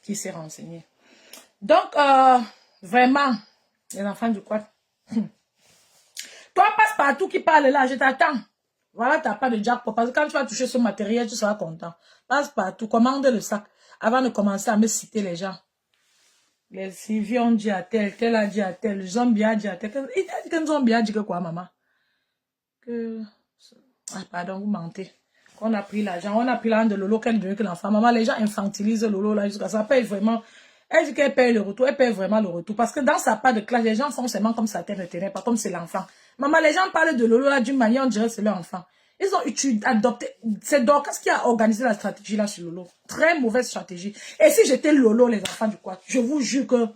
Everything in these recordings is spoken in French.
qui s'est renseigné. Donc, vraiment, les enfants du quad. Toi, passe partout qui parle là, je t'attends. Voilà, t'as pas de jackpot. Parce que quand tu vas toucher ce matériel, tu seras content. Passe partout, commande le sac. Avant de commencer à me citer les gens. Les Sylvie ont dit à tel, tel a dit à tel, le zombie a dit à tel. Il a dit qu'un zombie a dit que quoi, maman? Que... Ah, pardon, vous mentez. On a pris l'argent, on a pris l'argent de Lolo, qu'elle devient que l'enfant. Maman, les gens infantilisent Lolo là jusqu'à ça. Paye vraiment. Elle dit qu'elle paye le retour, elle paye vraiment le retour. Parce que dans sa part de classe, les gens font seulement comme ça, ne tenait pas comme c'est l'enfant. Maman, les gens parlent de Lolo là d'une manière, on dirait que c'est leur enfant. Ils ont adopté, c'est Dorcas qui a organisé la stratégie là sur Lolo. Très mauvaise stratégie. Et si j'étais Lolo, les enfants du quoi, je vous jure que,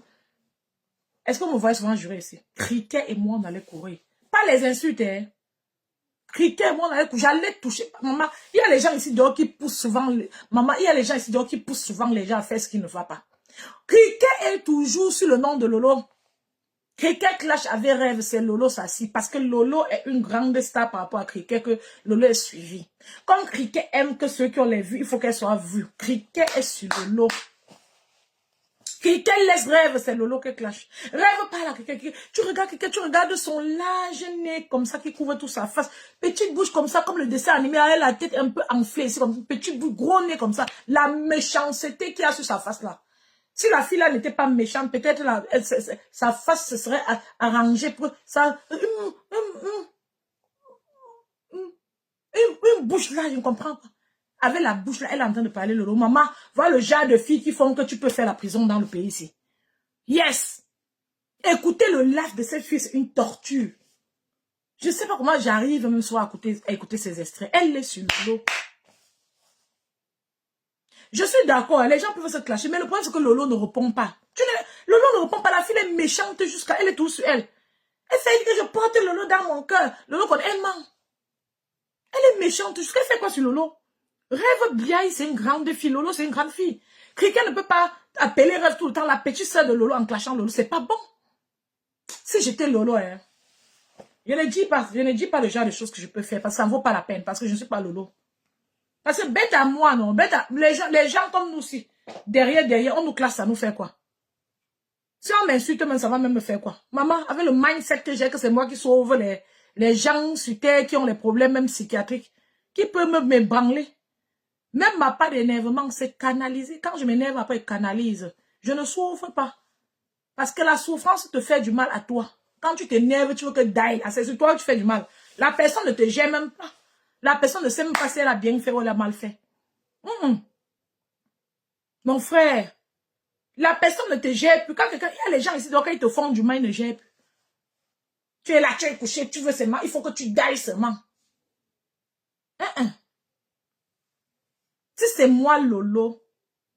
est-ce que vous me voyez souvent jurer ici? Criquet et moi, on allait courir. Pas les insultes, hein. Criquet, moi, j'allais toucher. Maman, il y a les gens ici dehors qui poussent souvent. Maman, il y a les gens ici dehors qui poussent souvent les gens à faire ce qui ne va pas. Criquet est toujours sur le nom de Lolo. Criquet Clash avait rêve, c'est Lolo Sassi. Parce que Lolo est une grande star par rapport à Criquet que Lolo est suivi. Comme Criquet aime que ceux qui ont les vues, il faut qu'elle soit vue. Criquet est sur Lolo. Criquet laisse rêve, c'est Lolo qui clash. Rêve pas là, Criquet. Tu regardes son large nez comme ça qui couvre toute sa face. Petite bouche comme ça, comme le dessin animé, elle a la tête un peu enflée, c'est comme une petite bouche, gros nez comme ça. La méchanceté qu'il y a sur sa face là. Si la fille là n'était pas méchante, peut-être sa face se serait arrangée pour ça. Une bouche là, je ne comprends pas. Avec la bouche là, elle est en train de parler Lolo. Maman, voilà le genre de filles qui font que tu peux faire la prison dans le pays ici. Yes! Écouter le live de cette fille, c'est une torture. Je ne sais pas comment j'arrive même soir à écouter ces extraits. Elle est sur Lolo. Je suis d'accord, les gens peuvent se clasher, mais le problème c'est que Lolo ne répond pas. Lolo ne répond pas, la fille est méchante jusqu'à elle est tout sur elle. Elle fait que je porte Lolo dans mon cœur. Lolo, elle ment. Elle est méchante jusqu'à elle fait quoi sur Lolo? Rêve bien, c'est une grande fille. Lolo, c'est une grande fille. Quelqu'un ne peut pas appeler Rêve tout le temps la petite soeur de Lolo en clashant Lolo. C'est pas bon. Si j'étais Lolo, hein, je ne dis pas le genre de choses que je peux faire parce que ça ne vaut pas la peine, parce que je ne suis pas Lolo. Parce que bête à moi, non. Les gens comme nous aussi. Derrière, on nous classe, ça nous fait quoi? Si on m'insulte, même, ça va même me faire quoi? Maman, avec le mindset que j'ai, que c'est moi qui sauve les gens sur terre qui ont les problèmes, même psychiatriques, qui peut me branler. Même ma part d'énervement, c'est canalisé. Quand je m'énerve, après, je canalise. Je ne souffre pas. Parce que la souffrance te fait du mal à toi. Quand tu t'énerves, tu veux que die. C'est sur toi que tu fais du mal. La personne ne te gère même pas. La personne ne sait même pas si elle a bien fait ou elle a mal fait. Mon frère, la personne ne te gère plus. Quand il y a les gens ici, donc quand ils te font du mal, ils ne gèrent plus. Tu es là, tu es couché, tu veux seulement, il faut que tu die seulement. Si c'est moi, Lolo,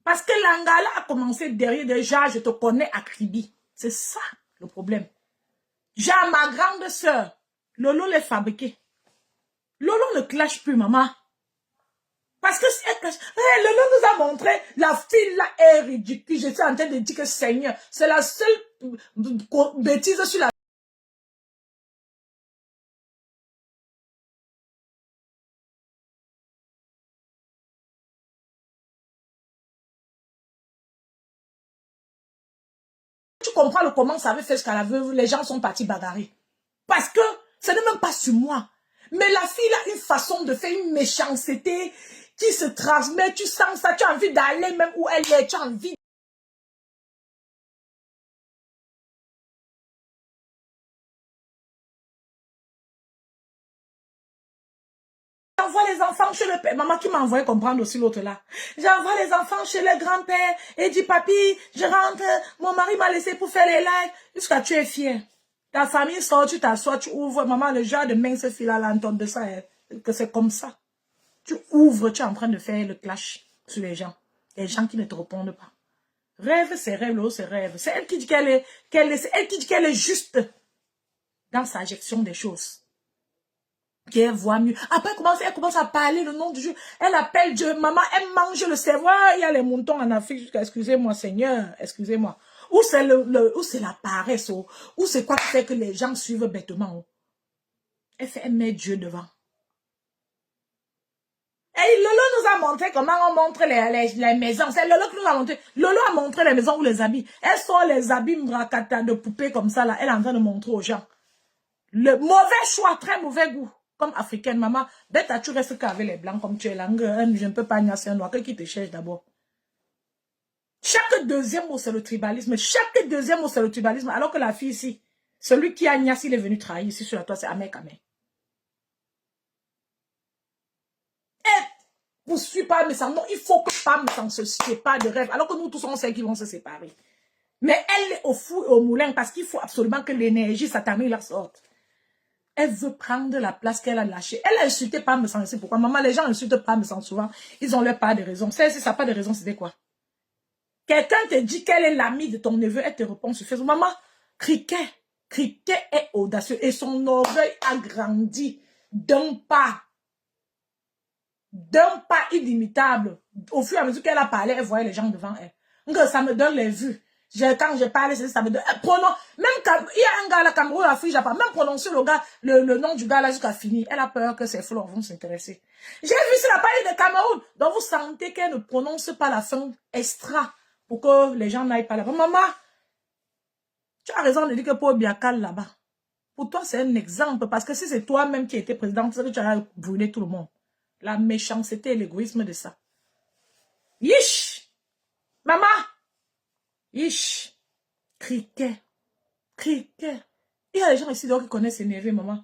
parce que l'Angala a commencé derrière déjà, je te connais à Kribi. C'est ça le problème. J'ai ma grande soeur, Lolo l'est fabriqué. Lolo ne clash plus, maman. Parce que si elle clash, Lolo nous a montré, la fille là est ridicule. Je suis en train de dire que Seigneur, c'est la seule bêtise sur la... Tu comprends le comment ça avait fait jusqu'à la veuve, les gens sont partis bagarrer. Parce que ce n'est même pas sur moi. Mais la fille a une façon de faire, une méchanceté qui se transmet. Tu sens ça, tu as envie d'aller même où elle est, tu as envie. J'envoie les enfants chez le père. Maman qui m'a envoyé comprendre aussi l'autre là. J'envoie les enfants chez le grand-père et dit, papi, je rentre, mon mari m'a laissé pour faire les lives. Jusqu'à tu es fier. Ta famille sort, tu t'assois, tu ouvres. Maman, le genre de mince fille là, l'entendre de ça, que c'est comme ça. Tu ouvres, tu es en train de faire le clash sur les gens. Les gens qui ne te répondent pas. Rêve, c'est rêve, l'eau, c'est rêve. C'est elle qui dit qu'elle est juste dans sa gestion des choses. Qu'elle voit mieux. Après, elle commence à parler le nom du Dieu. Elle appelle Dieu. Maman, elle mange le cerveau. Il y a les moutons en Afrique. Excusez-moi, Seigneur. Excusez-moi. Ou c'est la paresse. Ou c'est quoi qui fait que les gens suivent bêtement. Elle met Dieu devant. Et Lolo nous a montré comment on montre les maisons. C'est Lolo qui nous a montré. Lolo a montré les maisons ou les habits. Elle sort les habits mrakata de poupées comme ça, là. Elle est en train de montrer aux gens. Le mauvais choix, très mauvais goût. Comme africaine, maman. Bête, tu restes qu'avec les blancs comme tu es là. Je ne peux pas niasser un noir. Qui te cherche d'abord? Chaque deuxième mot, c'est le tribalisme. Chaque deuxième mot, c'est le tribalisme. Alors que la fille ici, celui qui a niassé, il est venu trahir ici sur la toile, c'est Amek Amek. Poursuis pas mes sens. Non, il faut que femmes se séparent de rêve. Alors que nous tous, on sait qu'ils vont se séparer. Mais elle est au fou et au moulin parce qu'il faut absolument que l'énergie satanée la sorte. Elle veut prendre la place qu'elle a lâchée. Elle a insulté pas me sens. C'est pourquoi, maman, les gens insultent pas me sens souvent. Ils ont leur part de raison. Si ça n'a pas de raison, c'était quoi? Quelqu'un te dit qu'elle est l'amie de ton neveu, elle te répond sur Facebook. Maman, Cricket est audacieux et son orgueil a grandi d'un pas illimitable. Au fur et à mesure qu'elle a parlé, elle voyait les gens devant elle. Donc, ça me donne les vues. Quand je parle, ça me donne... Même quand il y a un gars là, Cameroun, Afrique, j'ai pas même prononcé le nom du gars là jusqu'à finir. Elle a peur que ses fleurs vont s'intéresser. J'ai vu sur la page de Cameroun. Donc, vous sentez qu'elle ne prononce pas la fin extra pour que les gens n'aillent pas là-bas. Maman, tu as raison de dire que pour Biakal là-bas, pour toi, c'est un exemple. Parce que si c'est toi-même qui étais présidente, c'est que tu as brûlé tout le monde. La méchanceté et l'égoïsme de ça. Yish! Maman! Yish! Cricket. Il y a des gens ici qui connaissent énervé, maman.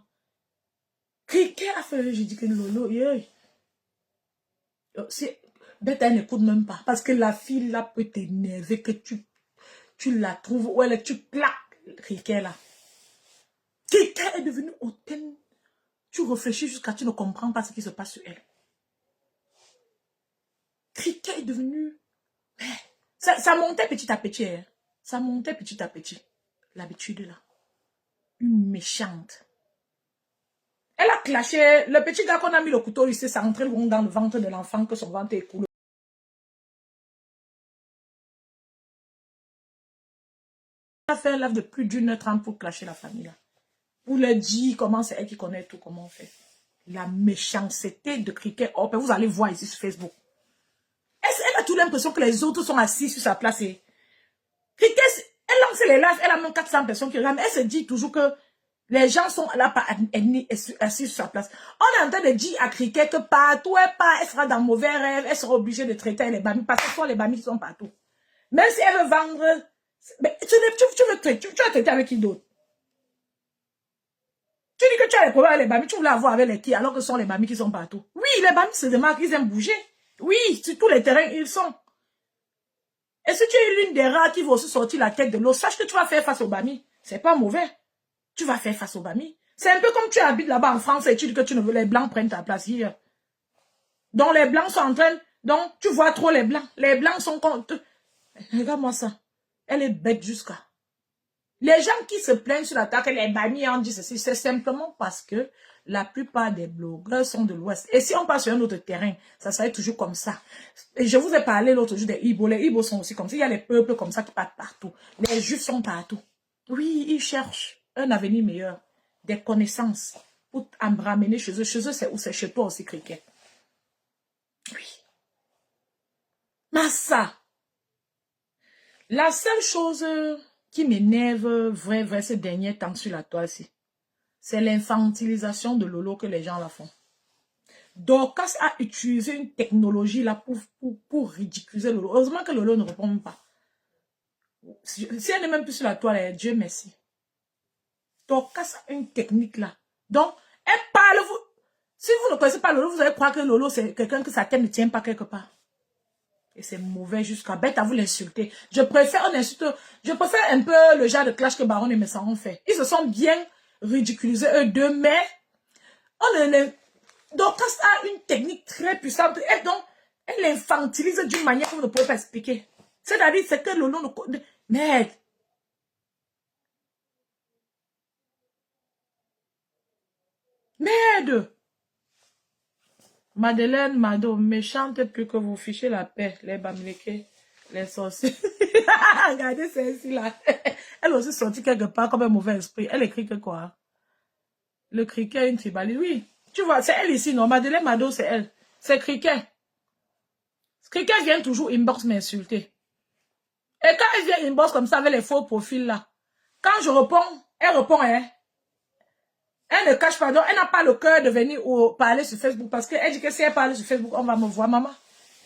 Cricket a fait, je dis que Lolo, Bête, elle n'écoute même pas. Parce que la fille là peut t'énerver, que tu la trouves, ou tu claques Cricket là. Cricket est devenue hautaine. Tu réfléchis jusqu'à tu ne comprends pas ce qui se passe sur elle. Cricket est devenu... Ça montait petit à petit. Hein. Ça montait petit à petit. L'habitude là. Une méchante. Elle a clashé. Le petit gars qu'on a mis le couteau ici, ça rentrait loin dans le ventre de l'enfant que son ventre est coulé. Elle a fait un live de plus d'1h30 pour clasher la famille là. Pour leur dire comment c'est elle qui connaît tout, comment on fait. La méchanceté de Cricket. Oh, vous allez voir ici sur Facebook. Elle a tout l'impression que les autres sont assis sur sa place. Et Cricket, elle lance les lives, elle a même 400 personnes qui regardent. Elle se dit toujours que les gens sont là pas assis sur sa place. On est en train de dire à Cricket que partout elle sera dans mauvais rêve, elle sera obligée de traiter les bamis parce que ce sont les bamis qui sont partout. Même si elle veut vendre, mais tu vas traiter avec qui d'autre? Tu dis que tu as les problèmes avec les bamis, tu voulais avoir avec les qui alors que ce sont les bamis qui sont partout. Oui, les bamis se démarquent, ils aiment bouger. Oui, sur tous les terrains, ils sont. Et si tu es l'une des rares qui va aussi sortir la tête de l'eau, sache que tu vas faire face aux bamis. C'est pas mauvais. Tu vas faire face aux bamis. C'est un peu comme tu habites là-bas en France et tu dis que tu ne veux les blancs prennent ta place hier. Donc les blancs sont en train... Donc tu vois trop les blancs. Les blancs sont contre... Regarde-moi ça. Elle est bête jusqu'à... Les gens qui se plaignent sur la table, les bamis ont dit ceci, c'est simplement parce que la plupart des blogueurs sont de l'Ouest. Et si on passe sur un autre terrain, ça serait toujours comme ça. Et je vous ai parlé l'autre jour des Ibo. Les Ibo sont aussi comme ça. Il y a les peuples comme ça qui partent partout. Les Juifs sont partout. Oui, ils cherchent un avenir meilleur, des connaissances pour ramener chez eux. Chez eux, c'est où? C'est chez toi aussi, Cricket. Oui. Massa. La seule chose qui m'énerve vrai ces derniers temps sur la toile, c'est l'infantilisation de Lolo que les gens la font. Dorcas a utilisé une technologie là pour ridiculiser Lolo. Heureusement que Lolo ne répond pas. Si elle n'est même plus sur la toile, Dieu merci. Dorcas a une technique là. Donc, elle parle. Si vous ne connaissez pas Lolo, vous allez croire que Lolo, c'est quelqu'un que sa tête ne tient pas quelque part. Et c'est mauvais jusqu'à bête à vous l'insulter. Je préfère un peu le genre de clash que Baron et Messan ont fait. Ils se sont bien ridiculisés eux deux, mais Dorcas a une technique très puissante. Et donc, elle infantilise d'une manière que vous ne pouvez pas expliquer. C'est-à-dire, c'est que Lolo ne connaît... Merde. Merde. Madeleine Mado, méchante plus que vous fichez la paix, les bamileke, les sorciers. Regardez celle-ci là. Elle aussi sortie quelque part comme un mauvais esprit. Elle écrit que quoi? Le Cricket, une tribaliste. Oui, tu vois, c'est elle ici, non? Madeleine Mado, c'est elle. C'est Cricket. Cricket vient toujours inbox m'insulter. Et quand elle vient inbox comme ça avec les faux profils là, quand je réponds, elle répond, hein. Elle ne cache pas, donc elle n'a pas le cœur de venir parler sur Facebook parce qu'elle dit que si elle parle sur Facebook, on va me voir, maman.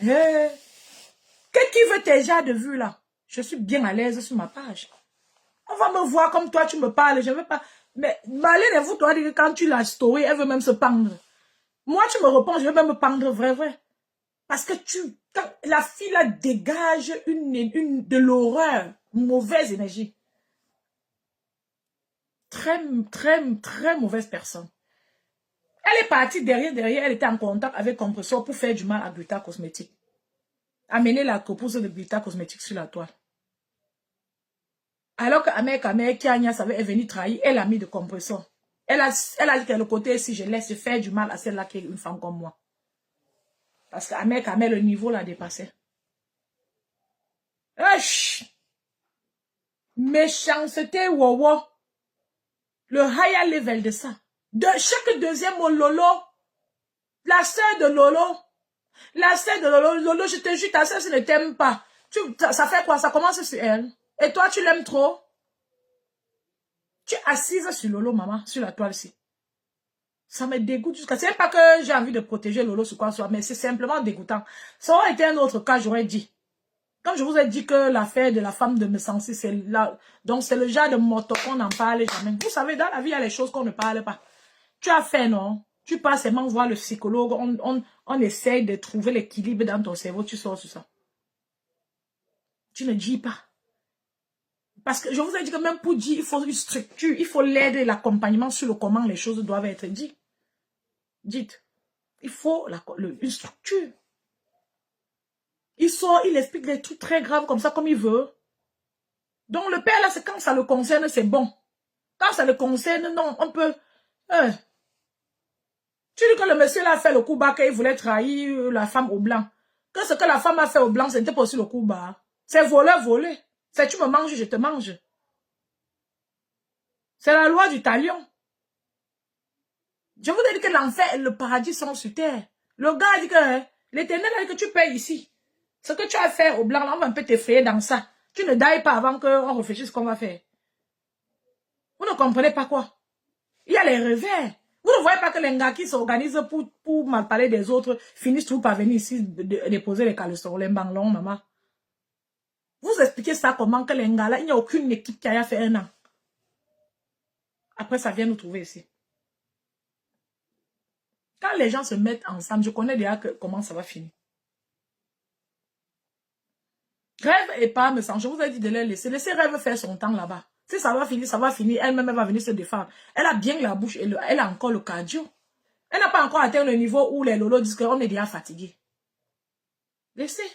Qu'est-ce qui veut tes genres de vue là? Je suis bien à l'aise sur ma page. On va me voir comme toi, tu me parles, je ne veux pas. Mais Marlène, vous, toi, dire que quand tu la story, elle veut même se pendre. Moi, tu me réponds, je veux même me pendre, vrai. Parce que la fille là dégage de l'horreur, mauvaise énergie. Très mauvaise personne. Elle est partie derrière, elle était en contact avec Compressor pour faire du mal à Glita Cosmétique. Amener la copouse de Glita Cosmétique sur la toile. Alors que Amer Kianya est venue trahir, elle a mis de Compressor. Elle a dit que le côté, si je laisse faire du mal à celle-là qui est une femme comme moi. Parce qu'Amer le niveau l'a dépassé. Méchanceté, wow. Le higher level de ça. De chaque deuxième mot, Lolo. La sœur de Lolo. Lolo, je te jure, ta sœur, si ne t'aime pas. Ça fait quoi? Ça commence sur elle. Et toi, tu l'aimes trop? Tu es assise sur Lolo, maman, sur la toile-ci. Ça me dégoûte jusqu'à... C'est pas que j'ai envie de protéger Lolo sur quoi soit, mais c'est simplement dégoûtant. Ça aurait été un autre cas, j'aurais dit. Quand je vous ai dit que l'affaire de la femme de Messancy, c'est là. Donc, c'est le genre de moto qu'on n'en parle jamais. Vous savez, dans la vie, il y a les choses qu'on ne parle pas. Tu as fait, non? Tu passes seulement voir le psychologue. On essaye de trouver l'équilibre dans ton cerveau. Tu sors sur ça. Tu ne dis pas. Parce que je vous ai dit que même pour dire, il faut une structure. Il faut l'aide et l'accompagnement sur le comment les choses doivent être dites. Dites. Il faut une structure. Il sort, il explique des trucs très graves comme ça, comme il veut. Donc le père là, c'est quand ça le concerne, c'est bon. Quand ça le concerne, non, on peut... Tu dis que le monsieur là a fait le coup bas, qu'il voulait trahir la femme au blanc. Que ce que la femme a fait au blanc, c'était pas aussi le coup bas. C'est voler. C'est tu me manges, je te mange. C'est la loi du talion. Je vous ai dit que l'enfer et le paradis sont sur terre. Le gars a dit que l'Éternel a dit que tu payes ici. Ce que tu as fait au blanc, là, on va un peu t'effrayer dans ça. Tu ne dailles pas avant qu'on réfléchisse ce qu'on va faire. Vous ne comprenez pas quoi? Il y a les revers. Vous ne voyez pas que les gars qui s'organisent pour mal parler des autres finissent toujours par venir ici déposer les caleçons, les banglons, maman. Vous expliquez ça comment que les gars là, il n'y a aucune équipe qui a fait un an. Après, ça vient nous trouver ici. Quand les gens se mettent ensemble, je connais déjà comment ça va finir. Rêve et pas me sent. Je vous ai dit de les laisser. Laissez Rêve faire son temps là-bas. Si ça va finir, ça va finir. Elle-même, elle va venir se défendre. Elle a bien la bouche et elle a encore le cardio. Elle n'a pas encore atteint le niveau où les lolos disent qu'on est déjà fatigué. Laissez.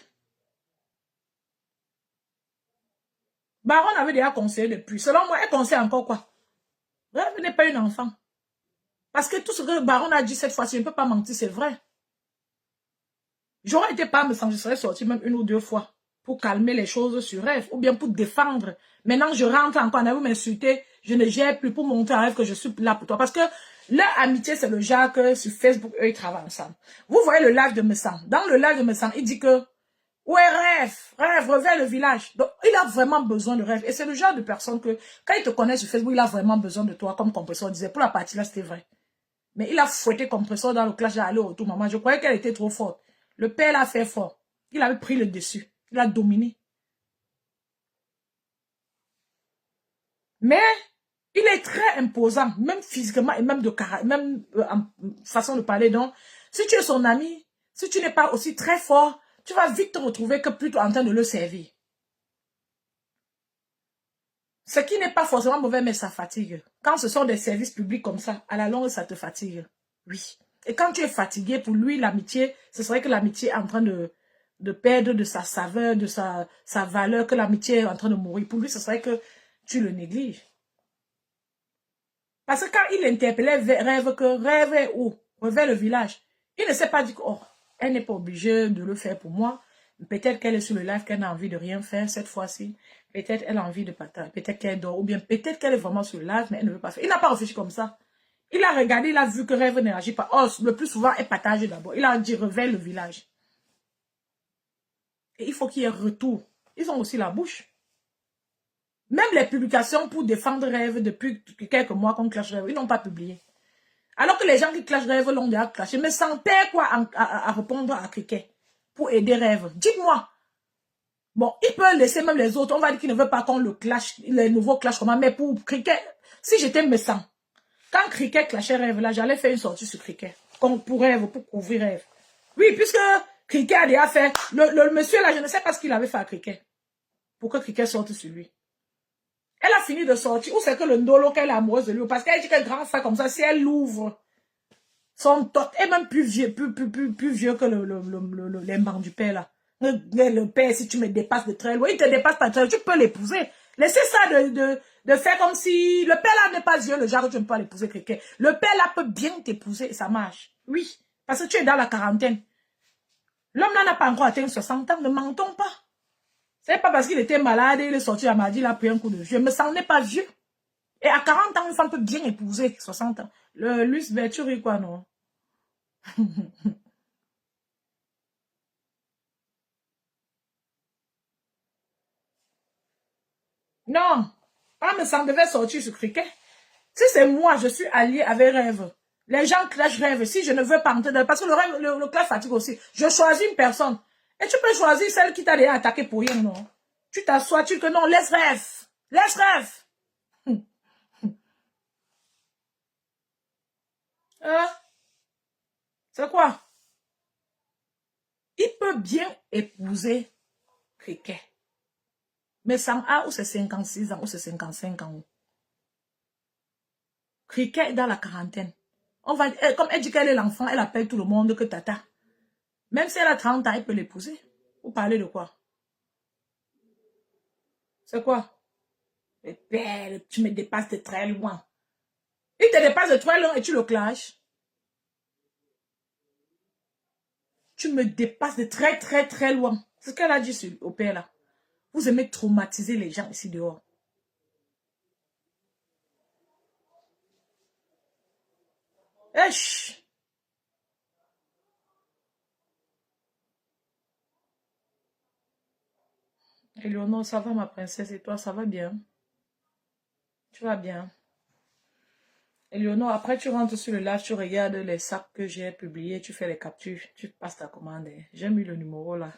Baron avait déjà conseillé depuis. Selon moi, elle conseille encore quoi? Rêve n'est pas une enfant. Parce que tout ce que Baron a dit cette fois-ci, je ne peux pas mentir, c'est vrai. J'aurais été pas me sentir, je serais sortie même une ou deux fois pour calmer les choses sur Rêve ou bien pour défendre. Maintenant, je rentre encore, on a vu m'insulter, je ne gère plus pour montrer à Rêve que je suis là pour toi. Parce que leur amitié, c'est le genre que sur Facebook, eux, ils travaillent ensemble. Vous voyez le live de Messan. Dans le live de Messan, il dit que, ouais, Rêve, reviens le village. Donc, il a vraiment besoin de Rêve. Et c'est le genre de personne que, quand il te connaît sur Facebook, il a vraiment besoin de toi, comme Compressor disait. Pour la partie là, c'était vrai. Mais il a fouetté Compressor dans le clash d'aller autour, maman. Je croyais qu'elle était trop forte. Le père l'a fait fort. Il avait pris le dessus. Il a dominé. Mais il est très imposant, même physiquement et même de caractère, même en façon de parler. Donc, si tu es son ami, si tu n'es pas aussi très fort, tu vas vite te retrouver que plutôt en train de le servir. Ce qui n'est pas forcément mauvais, mais ça fatigue. Quand ce sont des services publics comme ça, à la longue, ça te fatigue. Oui. Et quand tu es fatigué, pour lui, l'amitié, ce serait que l'amitié est en train de perdre de sa saveur, de sa valeur, que l'amitié est en train de mourir. Pour lui, ce serait que tu le négliges. Parce que quand il interpellait Rêve est où? Vers le village. Il ne s'est pas dit que, oh, elle n'est pas obligée de le faire pour moi. Peut-être qu'elle est sur le live, qu'elle a envie de rien faire cette fois-ci. Peut-être qu'elle a envie de partager. Peut-être qu'elle dort. Ou bien peut-être qu'elle est vraiment sur le live, mais elle ne veut pas faire. Il n'a pas réfléchi comme ça. Il a regardé, il a vu que rêve n'agit pas. Oh, le plus souvent, elle partage d'abord. Il a dit, réveille le village. Et il faut qu'il y ait retour. Ils ont aussi la bouche. Même les publications pour défendre rêve depuis quelques mois qu'on clash rêve, ils n'ont pas publié. Alors que les gens qui clashent rêve l'ont déjà clashé. Mais sans père quoi à répondre à Cricket pour aider rêve. Dites-moi. Bon, il peut laisser même les autres. On va dire qu'il ne veut pas qu'on le clash, les nouveaux clashent comment. Mais pour Cricket, si j'étais méchant, quand Cricket clashait rêve là, j'allais faire une sortie sur Cricket. Pour rêve, pour couvrir rêve. Oui, puisque Cricket a déjà fait. Le monsieur là, je ne sais pas ce qu'il avait fait à Cricket. Pour que Cricket sorte sur lui. Elle a fini de sortir. Ou c'est que le ndolo qu'elle est amoureuse de lui. Parce qu'elle dit que grand frère comme ça, si elle l'ouvre, son tot est même plus vieux, plus vieux que les bancs du père là. Le père, si tu me dépasses de très loin, il te dépasse pas de très loin, tu peux l'épouser. Laissez ça de faire comme si le père là n'est pas vieux, le genre tu ne peux pas l'épouser quelqu'un. Le père là peut bien t'épouser et ça marche. Oui, parce que tu es dans la quarantaine. L'homme là n'a pas encore atteint 60 ans, ne mentons pas. C'est pas parce qu'il était malade, il est sorti à Mardi, il a pris un coup de vieux, mais ça n'est pas vieux. Et à 40 ans, une femme peut bien épouser 60 ans. Le Luce Berturi, quoi, non? Non, ah, mais ça devait sortir sur Cricket. Si c'est moi, je suis allié avec rêve. Les gens clashent rêve. Si je ne veux pas entrer dans... Parce que le rêve, le clash fatigue aussi. Je choisis une personne. Et tu peux choisir celle qui t'a déjà attaqué pour rien, non? Tu t'assois, tu dis que non, laisse rêve. Laisse rêve. Hein? C'est quoi? Il peut bien épouser Cricket. Mais sans A, ou c'est 56 ans, ou c'est 55 ans. Cricket est dans la quarantaine. On va, comme elle dit qu'elle est l'enfant, elle appelle tout le monde que tata. Même si elle a 30 ans, elle peut l'épouser. Vous parlez de quoi? C'est quoi? Mais belle, tu me dépasses de très loin. Il te dépasse de très loin et tu le clashes. Tu me dépasses de très, très, très loin. C'est ce qu'elle a dit au père là. Vous aimez traumatiser les gens ici dehors. Esh! Eleonore, ça va ma princesse et toi, ça va bien? Tu vas bien? Eleonore, après tu rentres sur le live, tu regardes les sacs que j'ai publiés, tu fais les captures, tu passes ta commande. J'ai mis le numéro là.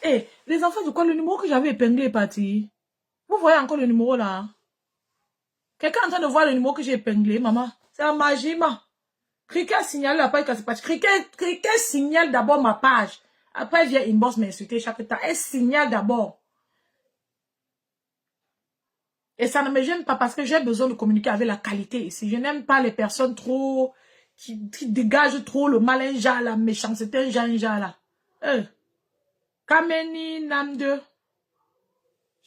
Eh, les enfants, de quoi le numéro que j'avais épinglé est parti? Vous voyez encore le numéro là? Quelqu'un est en train de voir le numéro que j'ai épinglé, maman? C'est la magie, ma. Cricket signale la page que c'est parti. Cricket signale d'abord ma page. Après, elle vient inbox m'insulter chaque temps. Elle signale d'abord. Et ça ne me gêne pas parce que j'ai besoin de communiquer avec la qualité ici. Je n'aime pas les personnes trop... qui dégagent trop le malin genre, la méchanceté genre là. Kameni Namde.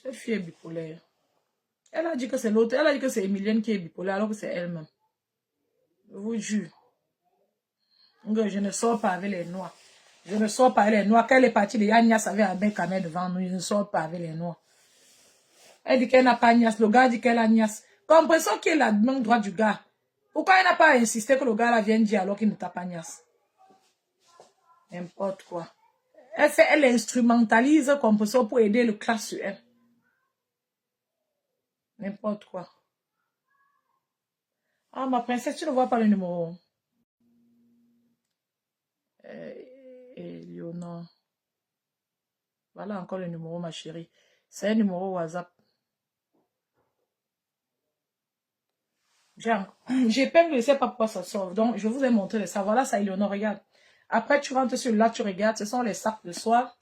Cette fille est bipolaire. Elle a dit que c'est l'autre. Elle a dit que c'est Emilienne qui est bipolaire alors que c'est elle-même. Je vous jure. Je ne sors pas avec les noirs. Je ne sors pas avec les noirs. Quand elle est partie, les Agnès avait un bec à mettre devant nous. Je ne sors pas avec les noirs. Elle dit qu'elle n'a pas Agnès. Le gars dit qu'elle a Agnès. Comprenons qui est la main droite du gars. Pourquoi elle n'a pas insisté que le gars là vienne dire alors qu'il ne tape pas Agnès? N'importe quoi. Elle instrumentalise Comprenons pour aider le classe sur elle. N'importe quoi. Ah, ma princesse, tu ne vois pas le numéro. Léonore. Voilà encore le numéro, ma chérie. C'est un numéro WhatsApp. J'ai peine de ne sais pas pourquoi ça sort. Donc, je vous ai montré les sacs. Voilà ça, Léonore, regarde. Après, tu rentres sur là, tu regardes. Ce sont les sacs de soir.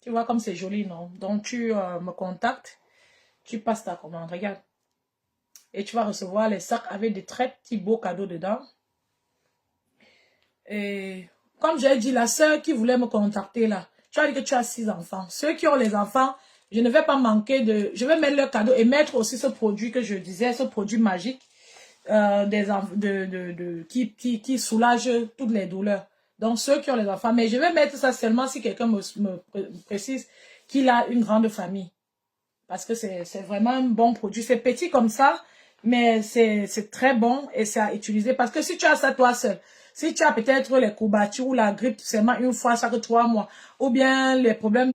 Tu vois comme c'est joli, non? Donc, tu me contactes. Tu passes ta commande. Regarde. Et tu vas recevoir les sacs avec des très petits beaux cadeaux dedans. Et comme j'ai dit, la sœur qui voulait me contacter là, tu as dit que tu as 6 enfants. Ceux qui ont les enfants, je ne vais pas manquer de... Je vais mettre leur cadeau et mettre aussi ce produit que je disais, ce produit magique qui soulage toutes les douleurs. Donc ceux qui ont les enfants, mais je vais mettre ça seulement si quelqu'un me précise qu'il a une grande famille. Parce que c'est vraiment un bon produit. C'est petit comme ça. Mais c'est très bon et c'est à utiliser. Parce que si tu as ça toi seul, si tu as peut-être les courbatures ou la grippe seulement une fois chaque 3 mois, ou bien les problèmes